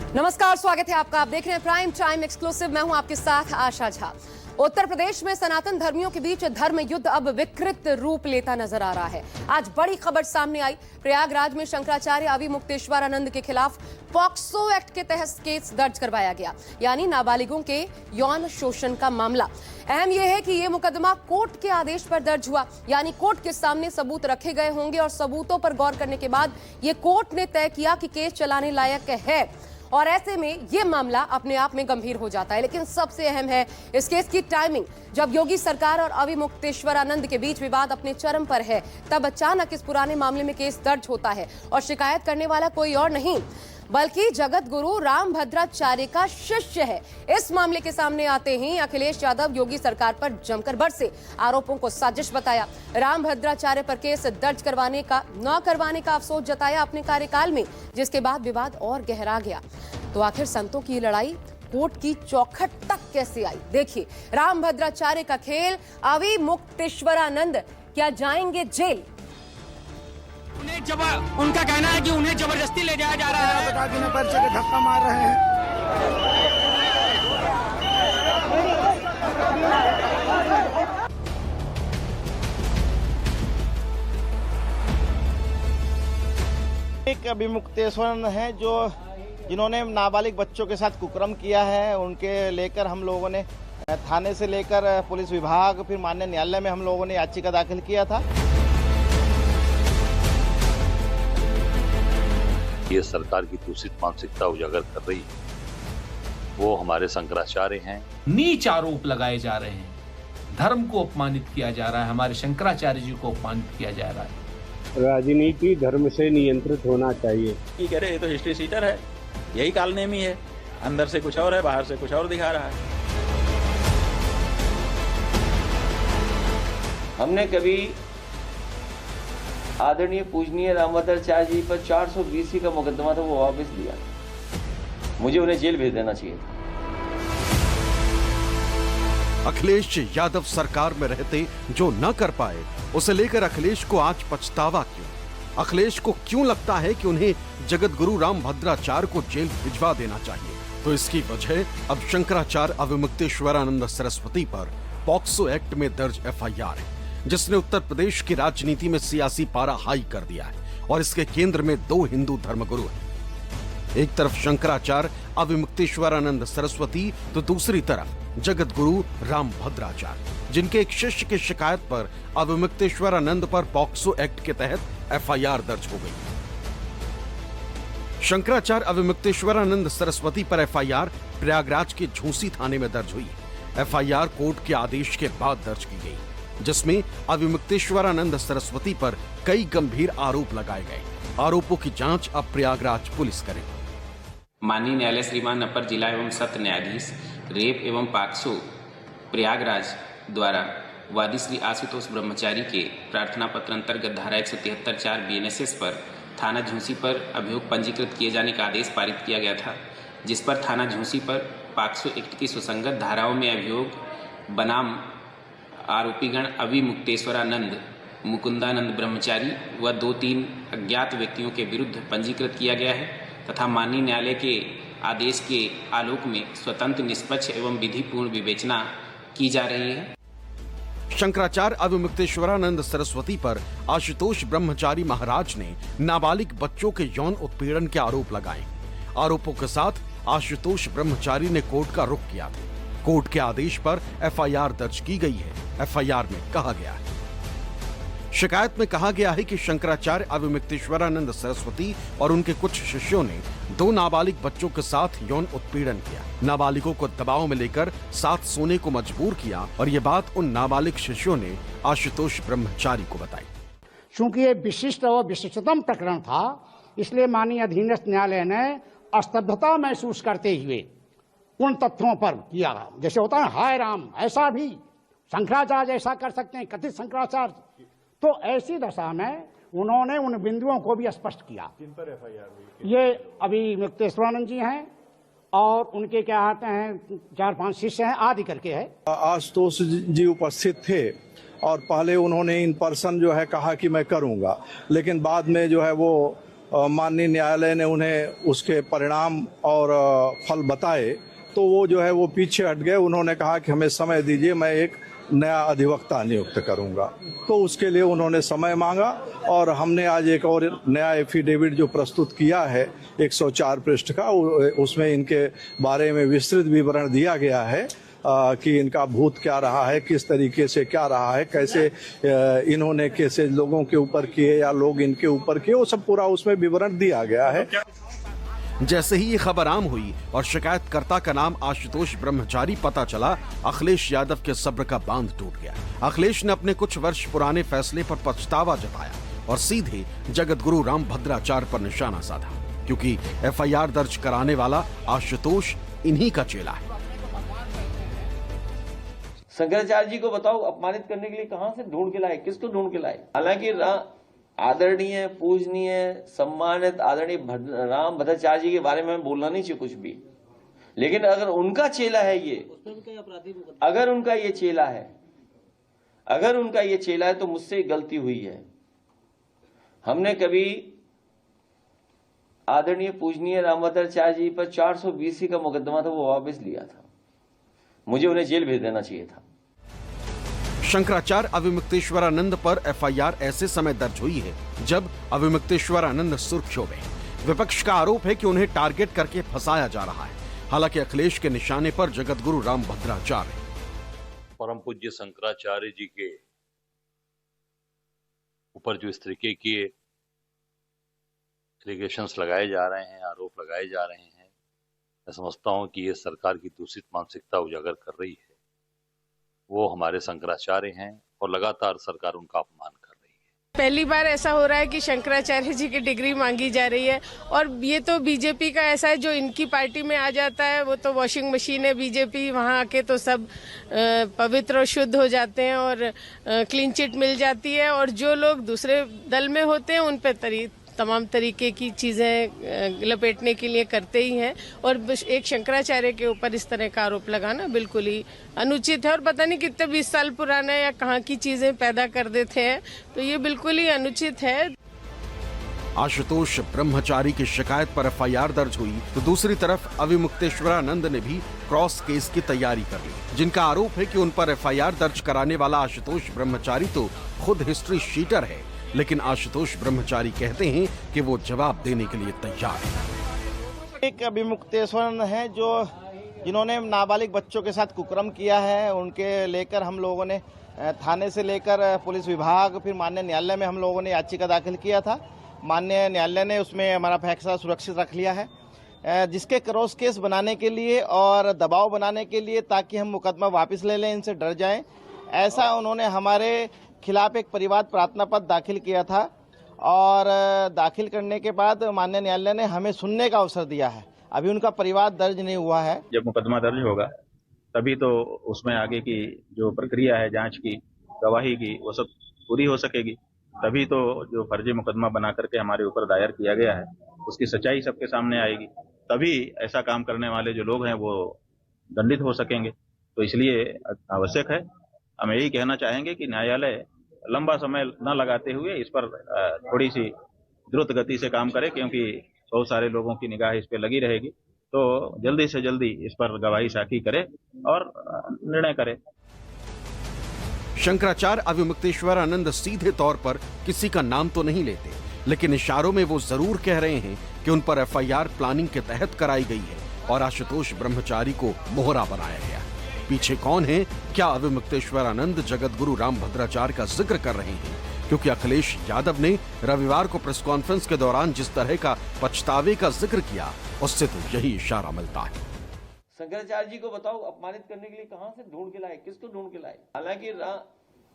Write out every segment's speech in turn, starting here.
नमस्कार, स्वागत है आपका। आप देख रहे हैं प्राइम टाइम एक्सक्लूसिव। मैं हूं आपके साथ आशा झा। उत्तर प्रदेश में सनातन धर्मियों के बीच धर्म युद्ध अब विकृत रूप लेता नजर आ रहा है। आज बड़ी खबर सामने आई। प्रयागराज में शंकराचार्य अविमुक्तेश्वरानंद के खिलाफ पॉक्सो एक्ट के तहत केस दर्ज करवाया गया, यानी नाबालिगों के यौन शोषण का मामला। अहम यह है कि यह मुकदमा कोर्ट के आदेश पर दर्ज हुआ, यानी कोर्ट के सामने सबूत रखे गए होंगे और सबूतों पर गौर करने के बाद यह कोर्ट ने तय किया कि केस चलाने लायक है, और ऐसे में यह मामला अपने आप में गंभीर हो जाता है। लेकिन सबसे अहम है इस केस की टाइमिंग। जब योगी सरकार और अविमुक्तेश्वरानंद के बीच विवाद अपने चरम पर है, तब अचानक इस पुराने मामले में केस दर्ज होता है और शिकायत करने वाला कोई और नहीं बल्कि जगत गुरु रामभद्राचार्य का शिष्य है। इस मामले के सामने आते ही अखिलेश यादव योगी सरकार पर जमकर बरसे, आरोपों को साजिश बताया। रामभद्राचार्य पर केस दर्ज न करवाने का अफसोस जताया अपने कार्यकाल में, जिसके बाद विवाद और गहरा गया। तो आखिर संतों की लड़ाई कोर्ट की चौखट तक कैसे आई? देखिए रामभद्राचार्य का खेल। अविमुक्तेश्वरानंद क्या जाएंगे जेल? उनका कहना है कि उन्हें जबरदस्ती ले जाया जा रहा है। बता देने पर्चे के धक्का मार रहे हैं। एक अविमुक्तेश्वरानंद है जिन्होंने नाबालिग बच्चों के साथ कुकर्म किया है। उनके लेकर हम लोगों ने थाने से लेकर पुलिस विभाग, फिर माननीय न्यायालय में हम लोगों ने याचिका दाखिल किया था। ये सरकार की दूषित मानसिकता उजागर कर रही है। वो हमारे शंकराचार्य हैं। नीच आरोप लगाए जा रहे हैं, धर्म को अपमानित किया जा रहा है, हमारे शंकराचार्य जी को अपमानित किया जा रहा है। राजनीति धर्म से नियंत्रित होना चाहिए। कह रहे ये तो हिस्ट्री सीटर है, यही कालनेमी है, अंदर से कुछ और है, बाहर से कुछ और दिखा रहा है। हमने कभी आदरणीय पूजनीय रामभद्राचार्य जी पर 420 का मुकदमा था, वो वापस दिया। मुझे उन्हें जेल भेज देना चाहिए था। अखिलेश यादव सरकार में रहते जो न कर पाए, उसे लेकर अखिलेश को आज पछतावा क्यों? अखिलेश को क्यों लगता है कि उन्हें जगत गुरु रामभद्राचार्य को जेल भिजवा देना चाहिए? तो इसकी वजह अब शंकराचार्य अविमुक्तेश्वरानंद सरस्वती पर पॉक्सो एक्ट में दर्ज एफआईआर है, जिसने उत्तर प्रदेश की राजनीति में सियासी पारा हाई कर दिया है। और इसके केंद्र में दो हिंदू धर्मगुरु हैं। एक तरफ शंकराचार्य अविमुक्तेश्वरानंद सरस्वती, तो दूसरी तरफ जगत गुरु रामभद्राचार्य, जिनके एक शिष्य की शिकायत पर अविमुक्तेश्वरानंद पर पॉक्सो एक्ट के तहत एफआईआर दर्ज हो गई। शंकराचार्य अविमुक्तेश्वरानंद सरस्वती पर एफआईआर प्रयागराज के झूंसी थाने में दर्ज हुई। एफआईआर कोर्ट के आदेश के बाद दर्ज की गई, जिसमें अविमुक्तेश्वरानंद सरस्वती पर कई गंभीर आरोप लगाए गए। आरोपों की जांच अब प्रयागराज पुलिस करे। माननीय न्यायालय श्रीमान अपर जिला एवं सत्र न्यायाधीश रेप एवं पॉक्सो प्रयागराज द्वारा वादी श्री आशुतोष ब्रह्मचारी के प्रार्थना पत्र अंतर्गत धारा 173(4) बीएनएसएस पर थाना झूंसी पर अभियोग पंजीकृत किए जाने का आदेश पारित किया गया था, जिस पर थाना झूंसी पर पॉक्सो एक्ट की सुसंगत धाराओं में अभियोग बनाम आरोपीगण अविमुक्तेश्वरानंद, मुकुंदानंद ब्रह्मचारी व 2-3 अज्ञात व्यक्तियों के विरुद्ध पंजीकृत किया गया है तथा माननीय न्यायालय के आदेश के आलोक में स्वतंत्र, निष्पक्ष एवं विधिपूर्ण विवेचना की जा रही है। शंकराचार्य अविमुक्तेश्वरानंद सरस्वती पर आशुतोष ब्रह्मचारी महाराज ने नाबालिग बच्चों के यौन उत्पीड़न के आरोप लगाए। आरोपों के साथ आशुतोष ब्रह्मचारी ने कोर्ट का रुख किया था। कोर्ट के आदेश पर एफआईआर दर्ज की गई है। एफआईआर में कहा गया है, शिकायत में कहा गया है कि शंकराचार्य अविमुक्तेश्वरानंद सरस्वती और उनके कुछ शिष्यों ने 2 नाबालिग बच्चों के साथ यौन उत्पीड़न किया। नाबालिगों को दबाव में लेकर साथ सोने को मजबूर किया और ये बात उन नाबालिग शिष्यों ने आशुतोष ब्रह्मचारी को बताई। चूंकि ये विशिष्ट और विशिष्टतम प्रकरण था, इसलिए माननीय अधीनस्थ न्यायालय ने स्तब्धता महसूस करते हुए उन तथ्यों पर किया। जैसे होता है हाय राम, ऐसा भी शंकराचार्य ऐसा कर सकते हैं, कथित शंकराचार्य। तो ऐसी दशा में उन्होंने उन बिंदुओं को भी स्पष्ट किया। किन पर एफआईआर हुई? ये अविमुक्तेश्वरानंद जी हैं और उनके क्या आते हैं 4-5 शिष्य हैं आदि करके है। आशुतोष जी उपस्थित थे और पहले उन्होंने इन पर्सन जो है कहा कि मैं करूंगा, लेकिन बाद में जो है वो माननीय न्यायालय ने उन्हें उसके परिणाम और फल बताए तो वो जो है वो पीछे हट गए। उन्होंने कहा कि हमें समय दीजिए, मैं एक नया अधिवक्ता नियुक्त करूंगा। तो उसके लिए उन्होंने समय मांगा और हमने आज एक और नया एफिडेविट जो प्रस्तुत किया है 104 पृष्ठ का, उसमें इनके बारे में विस्तृत विवरण दिया गया है कि इनका भूत क्या रहा है, किस तरीके से क्या रहा है, कैसे इन्होंने कैसे लोगों के ऊपर किए या लोग इनके ऊपर किए, वो सब पूरा उसमें विवरण दिया गया है। जैसे ही ये खबर आम हुई और शिकायतकर्ता का नाम आशुतोष ब्रह्मचारी पता चला, अखिलेश यादव के सब्र का बांध टूट गया। अखिलेश ने अपने कुछ वर्ष पुराने फैसले पर पछतावा जताया और सीधे जगतगुरु रामभद्राचार्य पर निशाना साधा, क्योंकि एफआईआर दर्ज कराने वाला आशुतोष इन्हीं का चेला है। शंकराचार्य जी को बताओ, अपमानित करने के लिए कहां से ढूंढ के लाए, किसको ढूंढ के लाए? हालांकि आदरणीय, पूजनीय, सम्मानित आदरणीय राम भद्राचार्य जी के बारे में बोलना नहीं चाहिए कुछ भी, लेकिन अगर उनका चेला है ये, अगर उनका ये चेला है तो मुझसे गलती हुई है। हमने कभी आदरणीय पूजनीय राम भद्राचार्य जी पर 420 का मुकदमा था, वो वापस लिया था। मुझे उन्हें जेल भेज देना चाहिए था। शंकराचार्य अविमुक्तेश्वरानंद पर एफआईआर ऐसे समय दर्ज हुई है जब अविमुक्तेश्वरानंद सुर्खियों में। विपक्ष का आरोप है कि उन्हें टारगेट करके फंसाया जा रहा है। हालांकि अखिलेश के निशाने पर जगतगुरु रामभद्राचार्य। परम पूज्य शंकराचार्य जी के ऊपर जो इस तरीके के एलिगेशंस लगाए जा रहे हैं, आरोप लगाए जा रहे हैं, मैं समझता हूं कि ये सरकार की दूषित मानसिकता उजागर कर रही है। वो हमारे शंकराचार्य हैं और लगातार सरकार उनका अपमान कर रही है। पहली बार ऐसा हो रहा है कि शंकराचार्य जी की डिग्री मांगी जा रही है, और ये तो बीजेपी का ऐसा है, जो इनकी पार्टी में आ जाता है वो तो वॉशिंग मशीन है बीजेपी, वहाँ आके तो सब पवित्र और शुद्ध हो जाते हैं और क्लीन चिट मिल जाती है, और जो लोग दूसरे दल में होते हैं उन पे तमाम तरीके की चीजें लपेटने के लिए करते ही हैं। और एक शंकराचार्य के ऊपर इस तरह का आरोप लगाना बिल्कुल ही अनुचित है, और पता नहीं कितने 20 साल पुराना या कहाँ की चीजें पैदा कर देते हैं, तो ये बिल्कुल ही अनुचित है। आशुतोष ब्रह्मचारी की शिकायत पर एफआईआर दर्ज हुई तो दूसरी तरफ अविमुक्तेश्वरानंद ने भी क्रॉस केस की तैयारी कर ली, जिनका आरोप है कि उन पर एफआईआर दर्ज कराने वाला आशुतोष ब्रह्मचारी तो खुद हिस्ट्री शीटर है। लेकिन आशुतोष ब्रह्मचारी कहते हैं कि वो जवाब देने के लिए तैयार है। एक अविमुक्तेश्वर है जो जिन्होंने नाबालिग बच्चों के साथ कुकर्म किया है, उनके लेकर हम लोगों ने थाने से लेकर पुलिस विभाग, फिर माननीय न्यायालय में हम लोगों ने याचिका दाखिल किया था। माननीय न्यायालय ने उसमें हमारा फैसला सुरक्षित रख लिया है, जिसके क्रॉस केस बनाने के लिए और दबाव बनाने के लिए, ताकि हम मुकदमा वापस ले लें, इनसे डर जाएं, ऐसा उन्होंने हमारे खिलाफ एक परिवाद प्रार्थना पत्र दाखिल किया था। और दाखिल करने के बाद माननीय न्यायालय ने हमें सुनने का अवसर दिया है। अभी उनका परिवाद दर्ज नहीं हुआ है। जब मुकदमा दर्ज होगा तभी तो उसमें आगे की जो प्रक्रिया है, जांच की, गवाही की, वो सब पूरी हो सकेगी। तभी तो जो फर्जी मुकदमा बना करके हमारे ऊपर दायर किया गया है उसकी सच्चाई सबके सामने आएगी। तभी ऐसा काम करने वाले जो लोग हैं वो दंडित हो सकेंगे। तो इसलिए आवश्यक है, हम यही कहना चाहेंगे कि न्यायालय लंबा समय न लगाते हुए इस पर थोड़ी सी द्रुत गति से काम करे, क्योंकि बहुत सारे लोगों की निगाह इस पर लगी रहेगी। तो जल्दी से जल्दी इस पर गवाही साखी करे और निर्णय करे। शंकराचार्य अविमुक्तेश्वरानंद सीधे तौर पर किसी का नाम तो नहीं लेते, लेकिन इशारों में वो जरूर कह रहे हैं कि उन पर एफआईआर प्लानिंग के तहत कराई गई है और आशुतोष ब्रह्मचारी को मोहरा बनाया गया। पीछे कौन है? क्या अविमुक्तेश्वरानंद जगतगुरु रामभद्राचार्य का जिक्र कर रहे हैं? क्योंकि अखिलेश यादव ने रविवार को प्रेस कॉन्फ्रेंस के दौरान जिस तरह का पछतावे का जिक्र किया, उससे तो यही इशारा मिलता है। शंकराचार्य जी को बताओ, अपमानित करने के लिए कहां से ढूंढ के लाए, किसको ढूंढ के लाए? हालांकि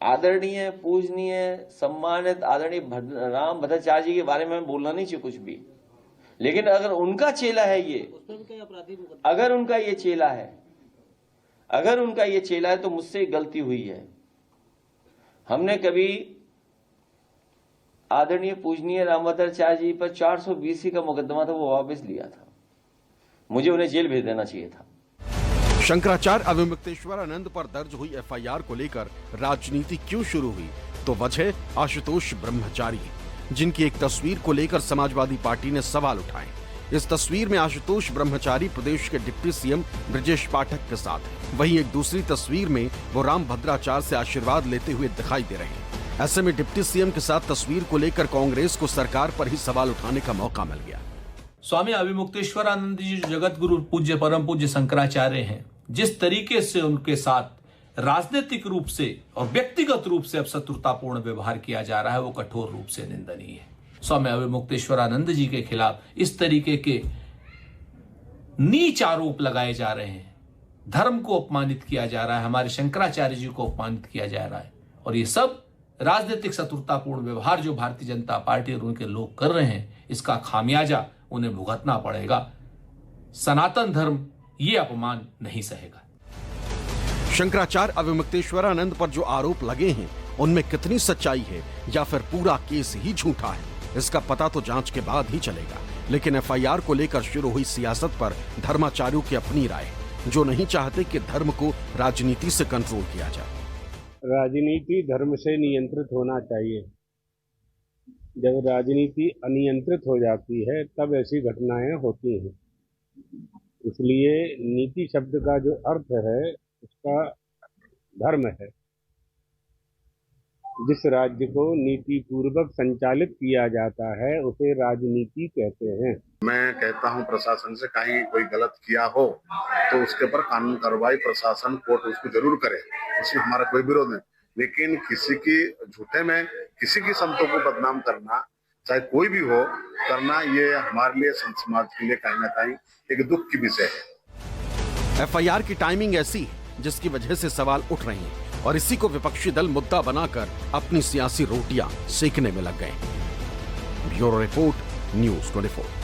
आदरणीय, पूजनीय, सम्मानित आदरणीय राम भद्राचार्य जी के बारे में बोलना नहीं चाहिए कुछ भी, लेकिन अगर उनका चेला है ये, अगर उनका ये चेला है तो मुझसे गलती हुई है। हमने कभी आदरणीय, पूजनीय राम भद्राचार्य जी पर 420 का मुकदमा था, वो वापस लिया था। मुझे उन्हें जेल भेज देना चाहिए था। शंकराचार्य अविमुक्तेश्वरानंद पर दर्ज हुई एफआईआर को लेकर राजनीति क्यों शुरू हुई? तो वजह आशुतोष ब्रह्मचारी। जिनकी एक तस्वीर को लेकर समाजवादी पार्टी ने सवाल उठाए। इस तस्वीर में आशुतोष ब्रह्मचारी प्रदेश के डिप्टी सीएम ब्रजेश पाठक के साथ हैं। वहीं एक दूसरी तस्वीर में वो राम भद्राचार्य से आशीर्वाद लेते हुए दिखाई दे रहे हैं। ऐसे में डिप्टी सीएम के साथ तस्वीर को लेकर कांग्रेस को सरकार पर ही सवाल उठाने का मौका मिल गया। स्वामी अभिमुक्तेश्वरानंद जी जो जगत गुरु पूज्य परम पूज्य शंकराचार्य हैं, जिस तरीके से उनके साथ राजनीतिक रूप से और व्यक्तिगत रूप से अब शत्रुतापूर्ण व्यवहार किया जा रहा है, वो कठोर रूप से निंदनीय है। स्वामी अभिमुक्तेश्वरानंद जी के खिलाफ इस तरीके के नीच आरोप लगाए जा रहे हैं, धर्म को अपमानित किया जा रहा है, हमारे शंकराचार्य जी को अपमानित किया जा रहा है, और ये सब राजनीतिक शत्रुतापूर्ण व्यवहार जो भारतीय जनता पार्टी और उनके लोग कर रहे हैं, इसका खामियाजा उन्हें भुगतना पड़ेगा। सनातन धर्म ये अपमान नहीं सहेगा। शंकराचार्य अभिमुक्तेश्वरानंद पर जो आरोप लगे हैं, उनमें कितनी सच्चाई है या फिर पूरा केस ही झूठा है, इसका पता तो जांच के बाद ही चलेगा। लेकिन एफआईआर को लेकर शुरू हुई सियासत पर धर्माचार्यों की अपनी राय, जो नहीं चाहते कि धर्म को राजनीति से कंट्रोल किया जाए। राजनीति धर्म से नियंत्रित होना चाहिए। जब राजनीति अनियंत्रित हो जाती है तब ऐसी घटनाएं होती हैं। इसलिए नीति शब्द का जो अर्थ है उसका धर्म है। जिस राज्य को नीति पूर्वक संचालित किया जाता है उसे राजनीति कहते हैं। मैं कहता हूं प्रशासन से कहीं कोई गलत किया हो तो उसके ऊपर कानून कार्रवाई प्रशासन कोर्ट उसको जरूर करे, उसमें हमारा कोई विरोध नहीं। लेकिन किसी की झूठे में किसी की संतों को बदनाम करना, चाहे कोई भी हो, करना ये हमारे लिए संत समाज के लिए कहीं ना कहीं एक दुख की विषय है। एफआईआर की टाइमिंग ऐसी जिसकी वजह से सवाल उठ रहे हैं और इसी को विपक्षी दल मुद्दा बनाकर अपनी सियासी रोटियां सेकने में लग गए। Bureau report, news 24।